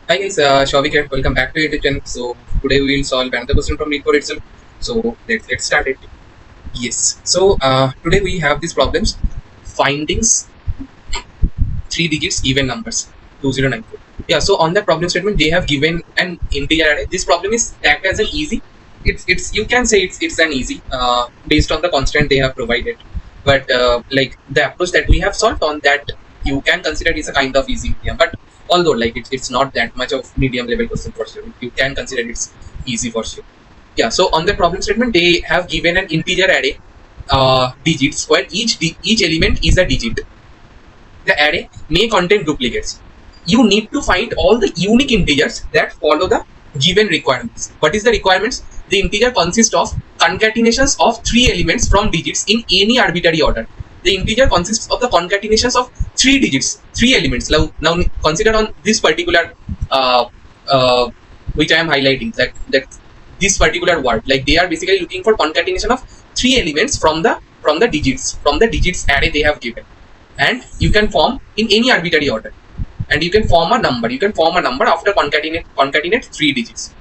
Hi guys, Shouvik here. Welcome back to YouTube channel. So today we will solve another question from Leetcode itself. So let's start it. Yes. So today we have these problems. Findings 3 digits even numbers 2094. Yeah. So on that problem statement, they have given an integer array. This problem is tagged as an easy. It's you can say it's an easy based on the constant they have provided. But like the approach that we have solved on that, you can consider it is a kind of easy. Yeah. But although like it's not that much of medium level question for sure, you can consider it's easy for sure. Yeah. So on the problem statement, they have given an integer array digits where each element is a digit. The array may contain duplicates. You need to find all the unique integers that follow the given requirements. What is the requirements? The integer consists of concatenations of 3 elements from digits in any arbitrary order. The integer consists of the concatenations of 3 digits, 3 elements. Now consider on this particular which I am highlighting, that this particular word, like they are basically looking for concatenation of 3 elements from the digits array they have given, and you can form in any arbitrary order, and you can form a number after concatenate 3 digits.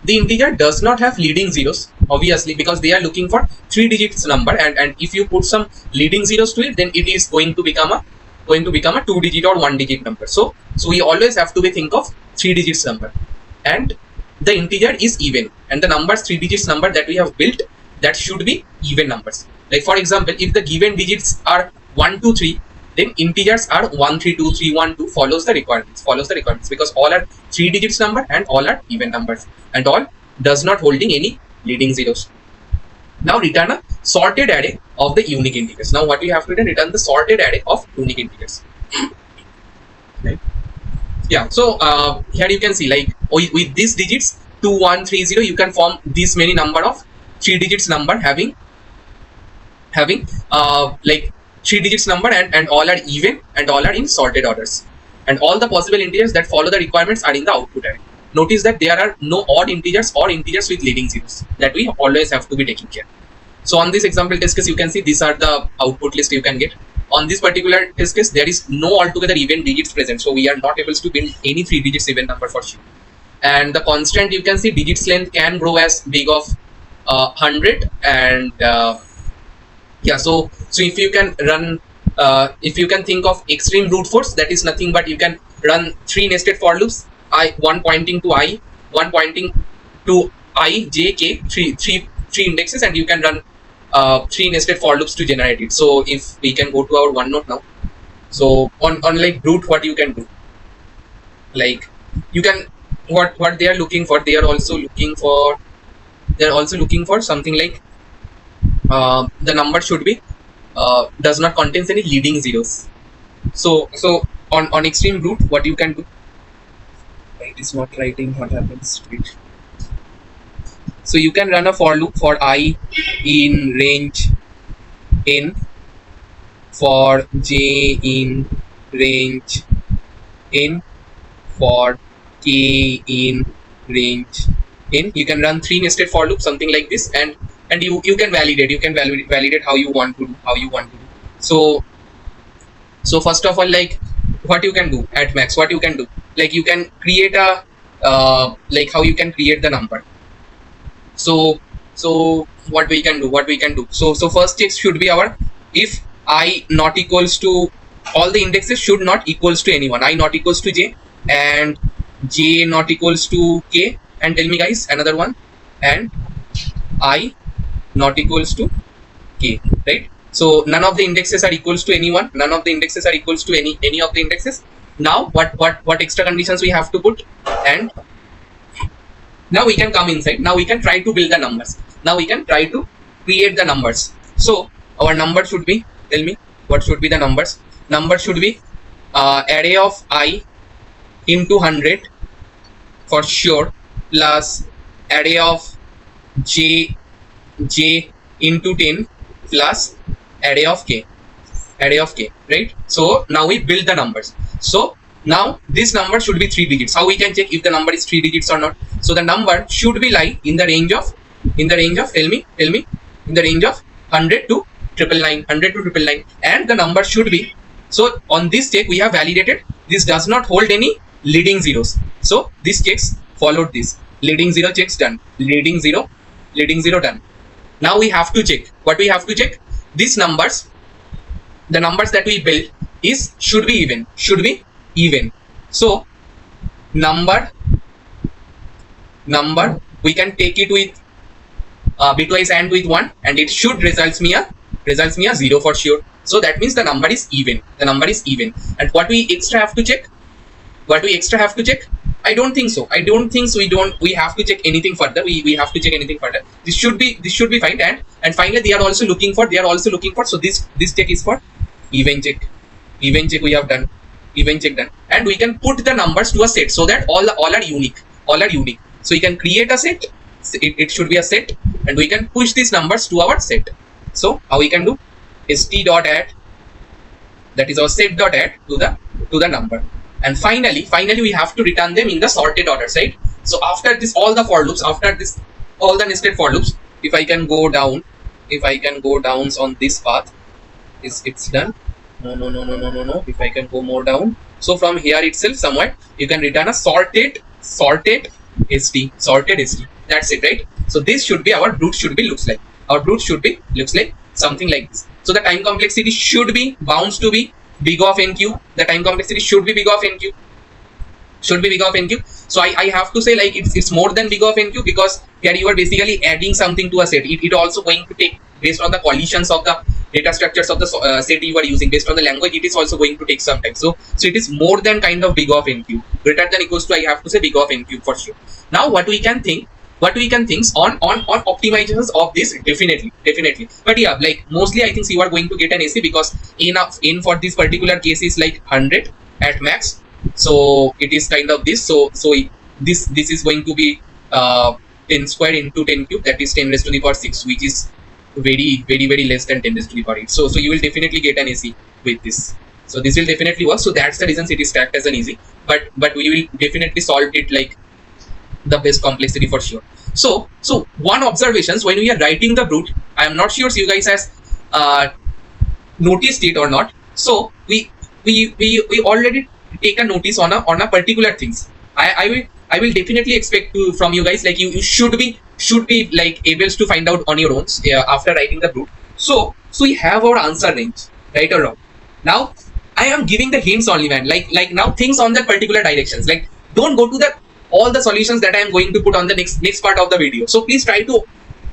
The integer does not have leading zeros, obviously, because they are looking for 3 digits number, and if you put some leading zeros to it, then it is going to become a 2 digit or 1 digit number. So we always have to think of 3 digits number, and the integer is even, and the numbers 3 digits number that we have built, that should be even numbers. Like for example, if the given digits are 1 2 3, then integers are 1 3 2 3 1 2 follows the requirements, because all are 3 digits number and all are even numbers, and all does not holding any leading zeros. Now return a sorted array of the unique integers. Now what we have to do, return the sorted array of unique integers. Right? Yeah. So here you can see, like with these digits 2 1 3 0, you can form this many number of 3 digits number having like 3 digits number, and all are even and all are in sorted orders, and all the possible integers that follow the requirements are in the output array. Notice that there are no odd integers or integers with leading zeros, that we always have to be taking care. So on this example test case, you can see these are the output list you can get. On this particular test case, there is no altogether even digits present, so we are not able to build any 3 digits even number for sure. And the constant, you can see digits length can grow as big of 100, and yeah, so if you can run if you can think of extreme brute force, that is nothing but you can run 3 nested for loops, one pointing to I, one pointing to I, j, k, three indexes, and you can run 3 nested for loops to generate it. So if we can go to our OneNote now, so on like brute, what you can do, like you can what they are looking for, they are also looking for something like the number should be does not contain any leading zeros. So on extreme brute, what you can do, it is not writing, what happens to it. So you can run a for loop for I in range n, for j in range n, for k in range n. You can run 3 nested for loop, something like this, and you can validate how you want to do. So first of all, like what you can do at max, what you can do, like you can create a like how you can create the number. So what we can do, so first case should be our, if I not equals to, all the indexes should not equals to anyone, I not equals to j, and j not equals to k, and tell me guys another one, and I not equals to k, right? So none of the indexes are equals to anyone, none of the indexes are equals to any of the indexes. Now what extra conditions we have to put, and now we can come inside, now we can try to build the numbers, now we can try to create the numbers. So our number should be, tell me what should be the numbers. Number should be array of I into 100 for sure, plus array of j into 10 plus array of k, right? So now we build the numbers. So now this number should be 3 digits. How we can check if the number is 3 digits or not? So the number should be lie in the range of tell me in the range of 100 to 999, and the number should be, so on this check we have validated this does not hold any leading zeros. So this checks followed this. Leading zero checks done. Leading zero done. Now we have to check. What we have to check? These numbers, the numbers that we build should be even. So number we can take it with bitwise and with 1, and it should results me a 0 for sure. So that means the number is even. And what we extra have to check? I don't think so. We have to check anything further. We have to check anything further. This should be fine. And finally they are also looking for. So this check is for even check. We have done. Even check done. And we can put the numbers to a set so that all are unique. So we can create a set. It should be a set, and we can push these numbers to our set. So how we can do? st.add, that is our set.add to the number. And finally we have to return them in the sorted order, right? So after this, all the for loops, all the nested for loops, if I can go down on this path, it's done. No. If I can go more down, so from here itself somewhere you can return a sorted st. That's it, right? So this should be our brute looks like something like this. So the time complexity should be bounds to be big of NQ. The time complexity should be big of NQ. So I have to say, like, it's more than big of NQ, because here you are basically adding something to a set. It also going to take, based on the collisions of the data structures of the set you are using, based on the language, it is also going to take some time. So it is more than kind of big of NQ. Greater than equals to, I have to say, big of NQ for sure. Now what we can think on optimizations of this, definitely. But yeah, like mostly I think you are going to get an AC, because in for this particular case is like 100 at max. So it is kind of this. So this is going to be 10 square into 10 cube, that is 10 raised to the power 6, which is very less than 10 raised to the power 8. So you will definitely get an AC with this. So this will definitely work. So that's the reason it is stacked as an easy. But we will definitely solve it like the best complexity for sure. So one observations when we are writing the brute, I am not sure if you guys has noticed it or not. So we already take a notice on a particular things. I will definitely expect from you guys, like you should be like able to find out on your own after writing the brute. So we have our answer range, right or wrong. Now I am giving the hints only, man. Like now things on that particular directions. Like don't go to all the solutions that I am going to put on the next part of the video. So please try to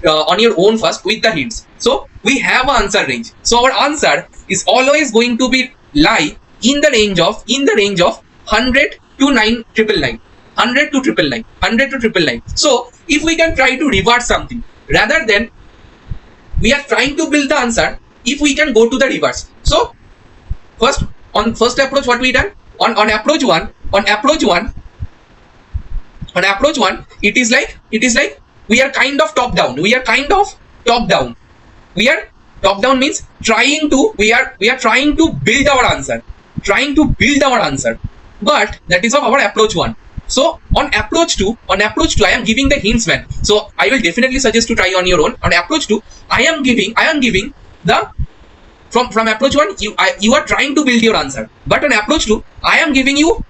on your own first with the hints. So we have an answer range. So our answer is always going to be lie in the range of 100 to 999. 100 to 999. So if we can try to revert something, rather than we are trying to build the answer, if we can go to the reverse. So first approach, what we done on approach one, it is like we are kind of top down. Top down means we are trying to build our answer. But that is of our approach one. So on approach two, I am giving the hints, man. So I will definitely suggest to try on your own. On approach two, I am giving the from approach one, you are trying to build your answer. But on approach two, I am giving you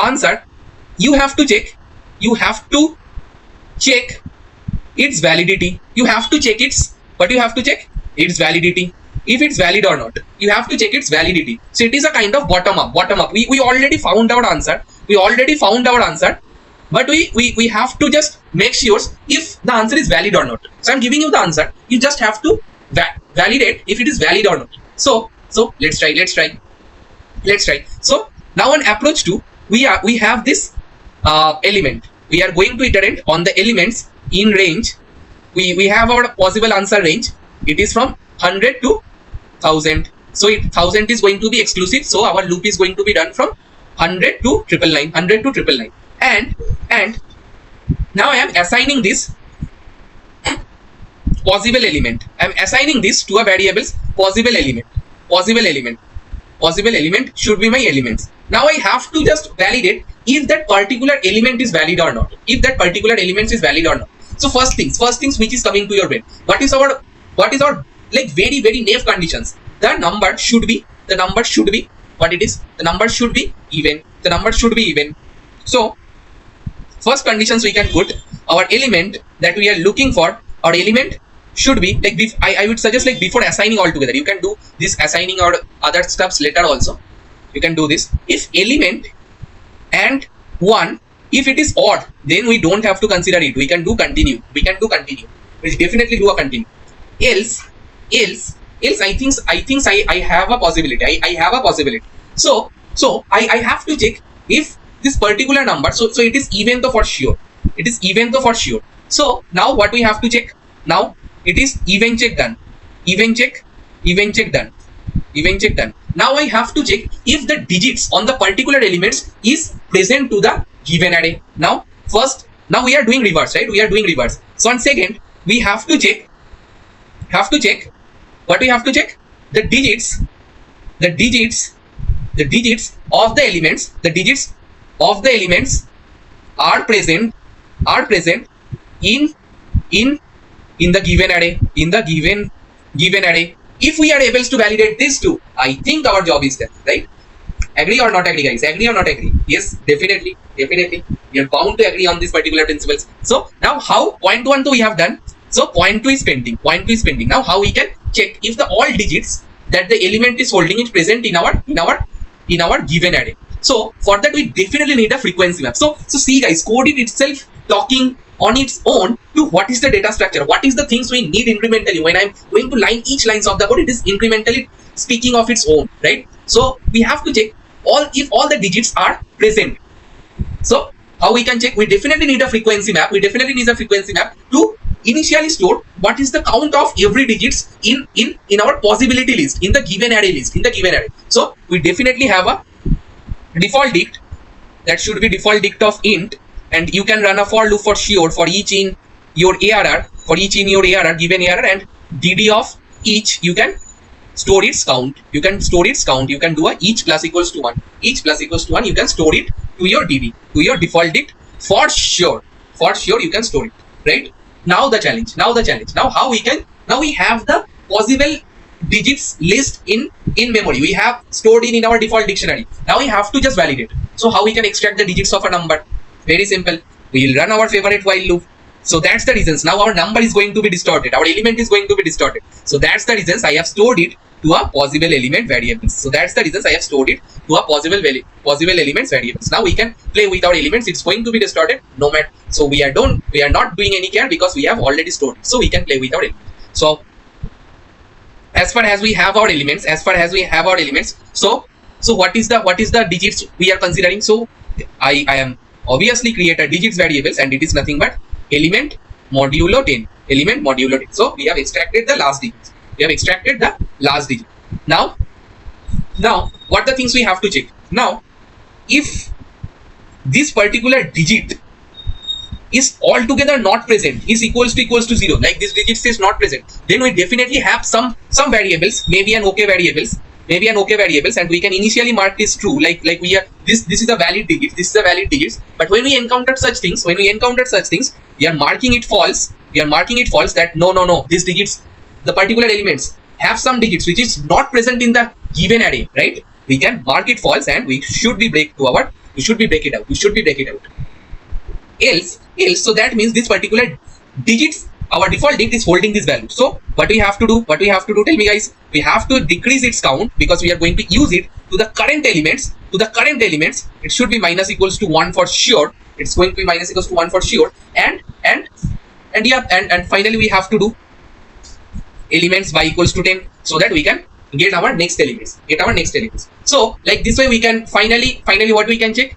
answer. You have to check its validity. Its validity. If it's valid or not, you have to check its validity. So it is a kind of bottom up. We already found our answer. But we have to just make sure if the answer is valid or not. So I'm giving you the answer. You just have to validate if it is valid or not. So let's try. So now on approach 2, we have this element. We are going to iterate on the elements in range. We have our possible answer range. It is from 100 to 1000. So 1000 is going to be exclusive. So our loop is going to be done from 100 to 999. And now I am assigning this possible element. I am assigning this to a variable's possible element. Possible element should be my elements. Now I have to just validate if that particular element is valid or not. So first things which is coming to your brain. What is our like very naive conditions. the number should be what it is. The number should be even. The number should be even. So first conditions we can put, our element that we are looking for, our element should be like, I would suggest like before assigning all together, you can do this assigning or other stuffs later also. You can do this. If element and 1, if it is odd, then we don't have to consider it. We can do continue. We definitely do a continue. Else I think I have a possibility. I have a possibility. So I have to check if this particular number, so it is even though for sure. It is even though for sure. So now what we have to check? Now it is even check done. Even check done. Now I have to check if the digits on the particular elements is present to the given array. Now we are doing reverse, right? We are doing reverse. So on second, we have to check. What we have to check? The digits of the elements. The digits of the elements are present in the given array. In the given array. If we are able to validate these two, I think our job is done, right? Agree or not agree, guys? Agree or not agree? Yes, definitely. We are bound to agree on these particular principles. So now how point 1 2 we have done. So point 2 is pending. Now how we can check if the all digits that the element is holding is present in our given array. So for that we definitely need a frequency map. So see guys, code it itself talking on its own to what is the data structure, what is the things we need incrementally. When I'm going to each lines of the code, it is incrementally speaking of its own, right? So we have to check if all the digits are present. So how we can check? We definitely need a frequency map. To initially store what is the count of every digits in our possibility list, in the given array list, So we definitely have a default dict that should be default dict of int, and you can run a for loop for sure for each in your ARR, given ARR, and DD of each. You can store its count. You can do a each plus equals to 1. You can store it to your DD, to your default dict for sure. You can store it, right? Now the challenge. Now how we can? Now we have the possible digits list in memory. We have stored in our default dictionary. Now we have to just validate. So how we can extract the digits of a number? Very simple. We will run our favorite while loop. So that's the reasons. Now our number is going to be distorted. Our element is going to be distorted. So that's the reasons I have stored it to a possible element variables. So that's the reasons I have stored it to a possible elements variables. Now we can play with our elements. It's going to be distorted no matter. So we are not doing any care because we have already stored it. So we can play with our elements. So as far as we have our elements, so what is the digits we are considering? So I am obviously create a digits variables, and it is nothing but element modulo 10. So we have extracted the last digit. Now what the things we have to check? Now if this particular digit is altogether not present, is equals to 0, like this digit is not present, then we definitely have some variables, maybe an OK variables, and we can initially mark this true, like we are this is a valid digit, but when we encounter such things, we are marking it false. That no, these digits, the particular elements have some digits which is not present in the given array, right? We can mark it false, and we should be break it out. Else, so that means this particular digits, our default dict is holding this value. So what we have to do? Tell me guys. We have to decrease its count because we are going to use it to the current elements. It should be minus equals to 1 for sure. It's going to be minus equals to 1 for sure. And finally we have to do elements by equals to 10 so that we can get our next elements. So like this way we can finally what we can check?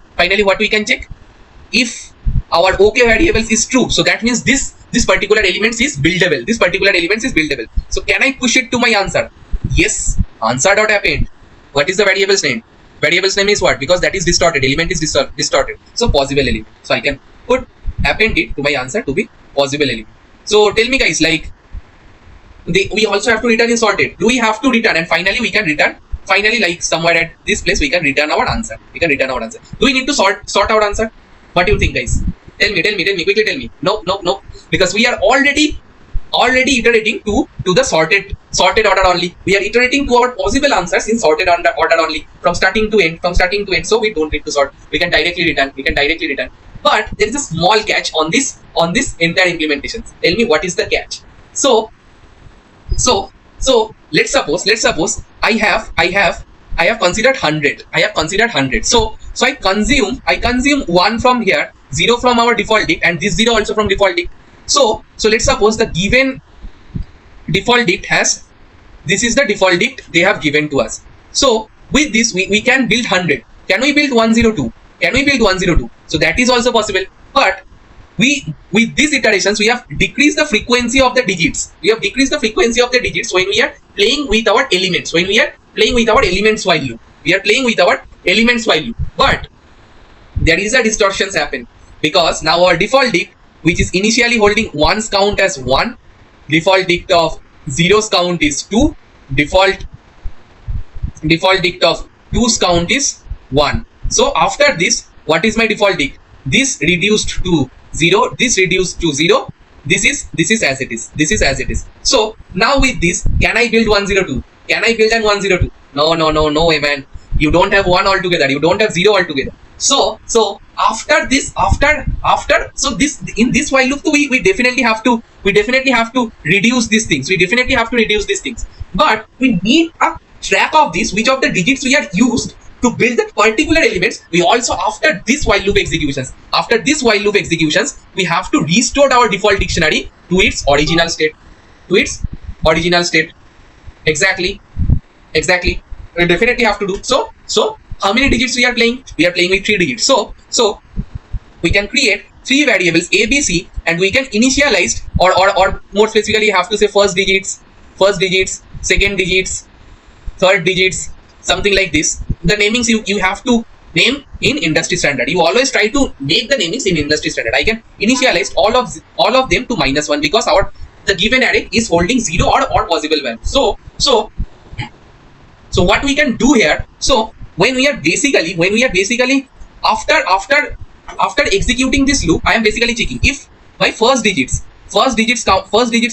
If our OK variables is true, so that means this particular element is buildable. So can I push it to my answer? Yes. Answer.append. What is the variable's name? Variable's name is what? Because that is distorted. Element is distorted. So possible element. So I can append it to my answer to be possible element. So tell me guys, like we also have to return in sorted. Do we have to return? And finally we can return. Like somewhere at this place we can return our answer. Do we need to sort our answer? What do you think guys? Tell me, quickly tell me. No. Because we are already already iterating to the sorted order only. We are iterating to our possible answers in sorted order only, from starting to end, so we don't need to sort. We can directly return. But there is a small catch on this entire implementation. Tell me what is the catch. So let's suppose I have considered 100. So I consume 1 from here, 0 from our default dict, and this 0 also from default dict. So let's suppose the given default dict has, this is the default dict they have given to us. So with this we can build 100. Can we build 102? So that is also possible. But with these iterations we have decreased the frequency of the digits. When we are playing with our elements. But there is a distortions happen, because now our default dict, which is initially holding 1's count as 1, default dict of 0's count is 2, default dict of 2's count is 1. So after this, what is my default dict? This reduced to 0, this reduced to 0, this is as it is. So now with this, can I build 102? Can I build an 102? No, man. You don't have 1 altogether, you don't have 0 altogether. So after this, so this, in this while loop, we definitely have to reduce these things. But we need a track of this, which of the digits we are used to build that particular elements. We also, after this while loop executions, we have to restore our default dictionary to its original state. Exactly. We definitely have to do so. How many digits we are playing? We are playing with 3 digits. So we can create 3 variables A, B, C, and we can initialize, or more specifically have to say first digits, second digits, third digits, something like this. The namings you have to name in industry standard. You always try to make the namings in industry standard. I can initialize all of them to -1, because the given array is holding 0 or possible value. So what we can do here, so when we are basically after executing this loop, I am basically checking if my first digits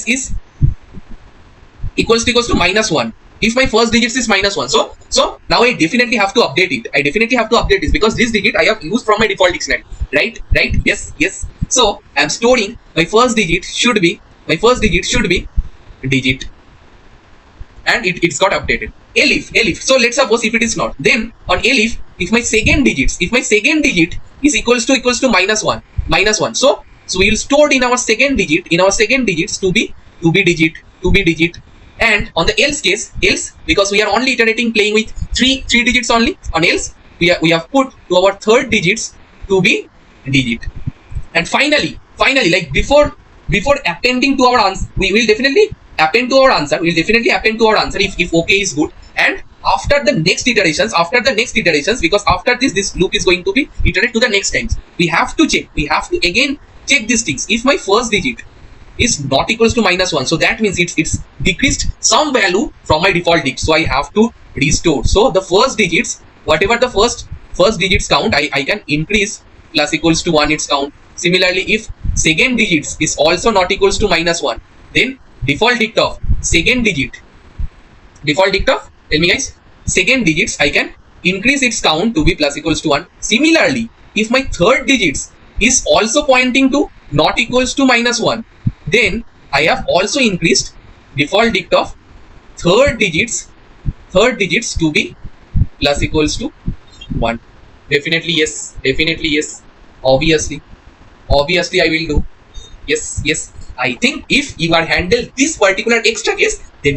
is equals to -1. If my first digits is -1, so now I definitely have to update it. Because this digit I have used from my default dictionary, right? Yes. So I'm storing my first digit should be digit, and it's got updated. Elif. So let's suppose if it is not, then on elif, if my second digit is equals to -1, so we will store in our second digits to be digit. And on the else case, because we are only iterating playing with three digits only, on else we have put to our third digits to be digit. And finally, like before appending to our answer, we will definitely append to our answer. If okay is good. And after the next iterations, because after this loop is going to be iterated to the next times, we have to again check these things. If my first digit is not equals to -1, so that means it's decreased some value from my default dict, so I have to restore. So the first digits, whatever the first digits count, I can increase plus equals to 1 its count. Similarly, if second digits is also not equals to -1, then default dict of tell me guys, second digits I can increase its count to be plus equals to 1. Similarly, if my third digits is also pointing to not equals to -1, then I have also increased default dict of third digits to be plus equals to 1. Definitely yes. Obviously I will do. Yes. I think if you are handle this particular extra case, then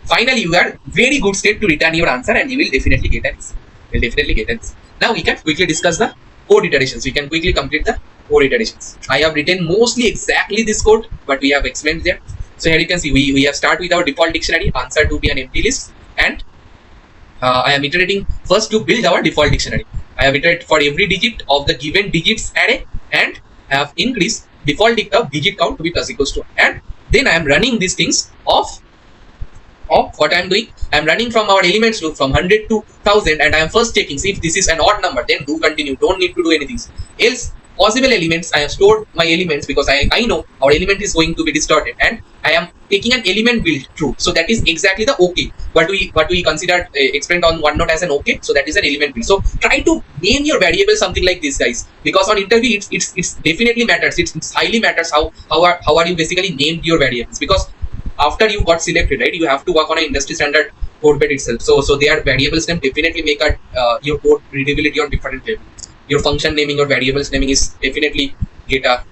finally you are very good state to return your answer, and you will definitely get an. Now we can quickly discuss the code iterations. We can quickly complete the code iterations. I have written mostly exactly this code, but we have explained there. So here you can see we have started with our default dictionary, answer to be an empty list, and I am iterating first to build our default dictionary. I have iterated for every digit of the given digits array, and I have increased default dict of digit count to be plus equals to 1. And then I am running these things of what I am doing. I am running from our elements loop from 100 to 1000, and I am first checking, see if this is an odd number, then do continue, don't need to do anything. Else possible elements, I have stored my elements because I know our element is going to be distorted, and I am taking an element build true. So that is exactly the okay. What we considered explained on OneNote as an okay. So that is an element build. So try to name your variable something like this, guys, because on interview it's definitely matters. It's highly matters how are you basically named your variables, because after you got selected, right, you have to work on an industry standard code bed itself. So their variables name definitely make your code readability on different level. Your function naming or variables naming is definitely get a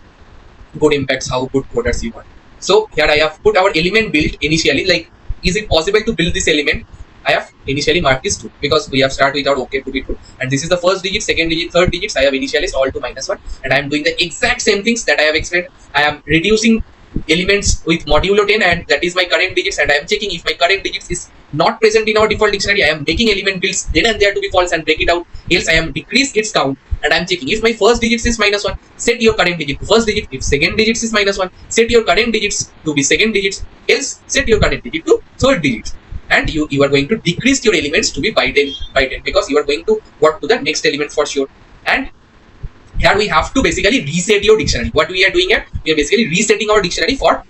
good impacts how good coders you are. So here I have put our element build initially, like is it possible to build this element? I have initially marked this true because we have started with our okay to be true, and this is the first digit, second digit, third digits. I have initialized all to -1, and I am doing the exact same things that I have explained. I am reducing elements with modulo 10, and that is my current digits, and I am checking if my current digits is not present in our default dictionary. I am making element builds then and there to be false and break it out, else I am decrease its count, and I am checking if my first digits is -1, set your current digit to first digit. If second digits is -1, set your current digits to be second digits, else set your current digit to third digits, and you are going to decrease your elements to be by 10 because you are going to work to the next element for sure. And here we have to basically reset your dictionary. What we are doing here, we are basically resetting our dictionary for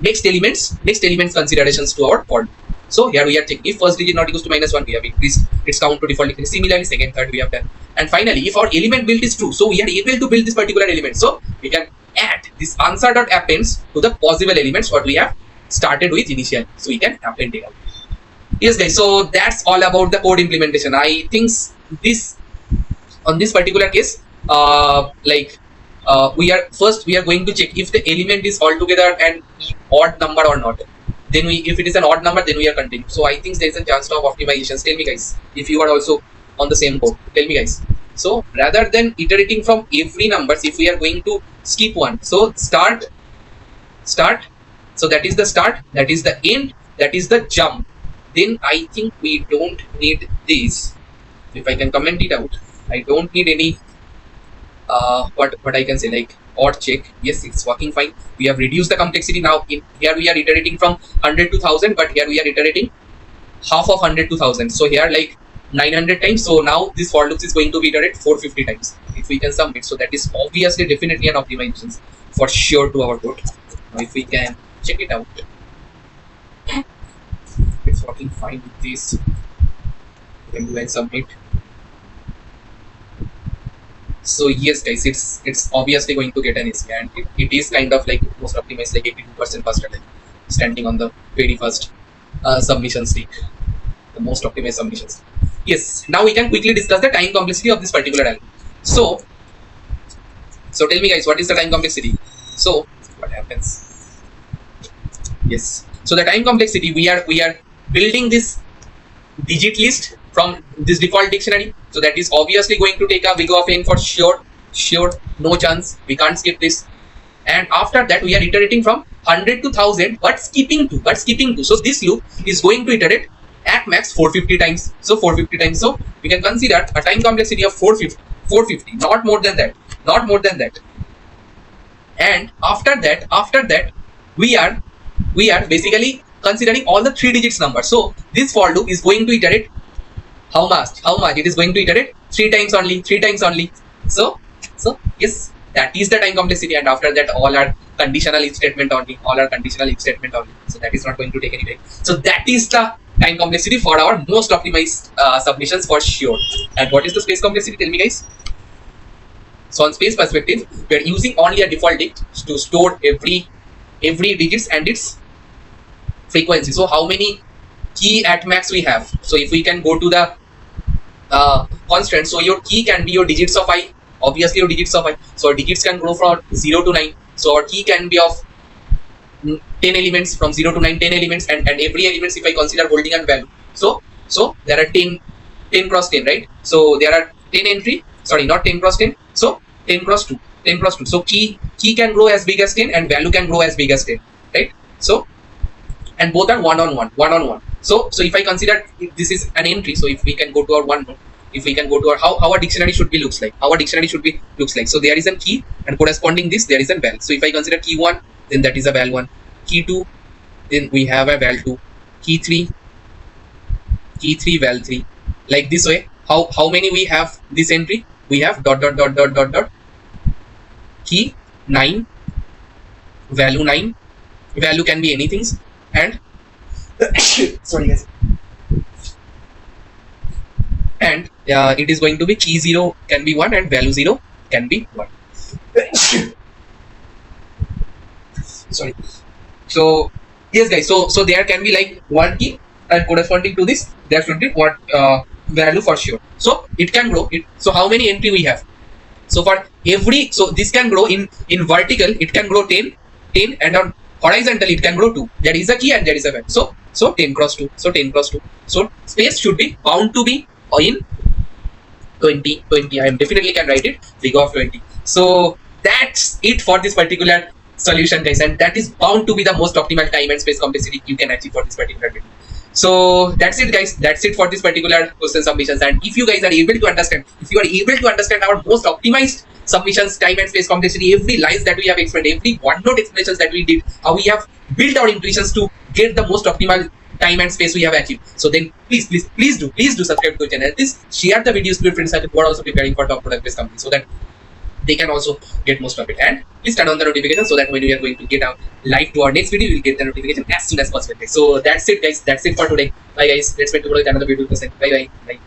next elements considerations to our code. So here we are checking if first digit not equals to -1, we have increased its count to default dictionary. Similarly, second, third we have done. And finally, if our element build is true, so we are able to build this particular element. So we can add this answer.appends to the possible elements what we have started with initially. So we can append it out. Yes, guys. So that's all about the code implementation. I think this on this particular case, we are going to check if the element is altogether an odd number or not. Then if it is an odd number, then we are continuing. So I think there is a chance of optimizations. Tell me, guys, if you are also on the same code. Tell me, guys. So rather than iterating from every numbers, if we are going to skip one, so start. So that is the start, that is the end, that is the jump. Then I think we don't need this. If I can comment it out, I don't need any what I can say, like odd check. Yes, it's working fine. We have reduced the complexity. Now here we are iterating from 100 to 1000, but here we are iterating half of 100 to 1000. So here like 900 times. So now this for loops is going to be iterated 450 times if we can submit. So that is obviously definitely an optimization for sure to our code. Now if we can check it out, it's working fine with this. We can do and submit. So yes, guys, it's obviously going to get an SK, and it is kind of like most optimized, like 82% faster, like standing on the very first submission stick, the most optimized submissions. Yes, now we can quickly discuss the time complexity of this particular algorithm. So tell me, guys, what is the time complexity? So what happens? Yes, so the time complexity, we are building this digit list from this default dictionary. So that is obviously going to take a big of n for sure, no chance, we can't skip this. And after that we are iterating from 100 to 1000, but skipping 2. So this loop is going to iterate at max 450 times. So 450 times. So we can consider a time complexity of 450, not more than that. And after that we are basically considering all the 3 digits numbers. So this for loop is going to iterate how much? It is going to iterate 3 times only. So yes, that is the time complexity. And after that, all are conditional if statement only. So that is not going to take any time. So that is the time complexity for our most optimized submissions for sure. And what is the space complexity? Tell me, guys. So on space perspective, we are using only a default digit to store every digits and its frequency. So how many key at max we have? So if we can go to the constant, so your key can be your digits of I, obviously your digits of I. So our digits can grow from 0 to 9. So our key can be of 10 elements, from 0 to 9, 10 elements, and every elements if I consider holding and value. So there are 10 cross 10, right? So there are 10 entry, sorry, not 10 cross 10. So 10 cross 2. So key can grow as big as 10 and value can grow as big as 10, right? So and both are one on one. So if I consider if this is an entry, so if we can go to our one, if we can go to our how our dictionary should be looks like. So there is a key, and corresponding this there is a val. So if I consider key 1, then that is a val 1. Key 2, then we have a val 2. Key 3 val 3. Like this way. How many we have this entry? We have dot. key 9, value 9, value can be anything, and sorry guys, and it is going to be key 0 can be 1 and value 0 can be 1. Sorry. So yes guys, so there can be like one key, and corresponding to this there should be what value for sure. So it can grow it. So how many entry we have? So for every, so this can grow in vertical, it can grow 10, and on horizontal it can grow 2. There is a key and there is a value. So 10 cross 2. So 10 cross 2. So space should be bound to be in 20. I am definitely can write it big of 20. So that's it for this particular solution guys, and that is bound to be the most optimal time and space complexity you can achieve for this particular video. So that's it guys, that's it for this particular question submissions. And if you guys are able to understand, our most optimized submissions, time and space complexity, every lines that we have explained, every OneNote explanations that we did, how we have built our intuitions to get the most optimal time and space we have achieved. So then please do subscribe to the channel. Please share the videos to your friends who are also preparing for top product based company, so that they can also get most of it. And please turn on the notification so that when we are going to get out live to our next video, you will get the notification as soon as possible. So that's it guys, that's it for today. Bye guys, let's meet tomorrow with another video. Bye bye.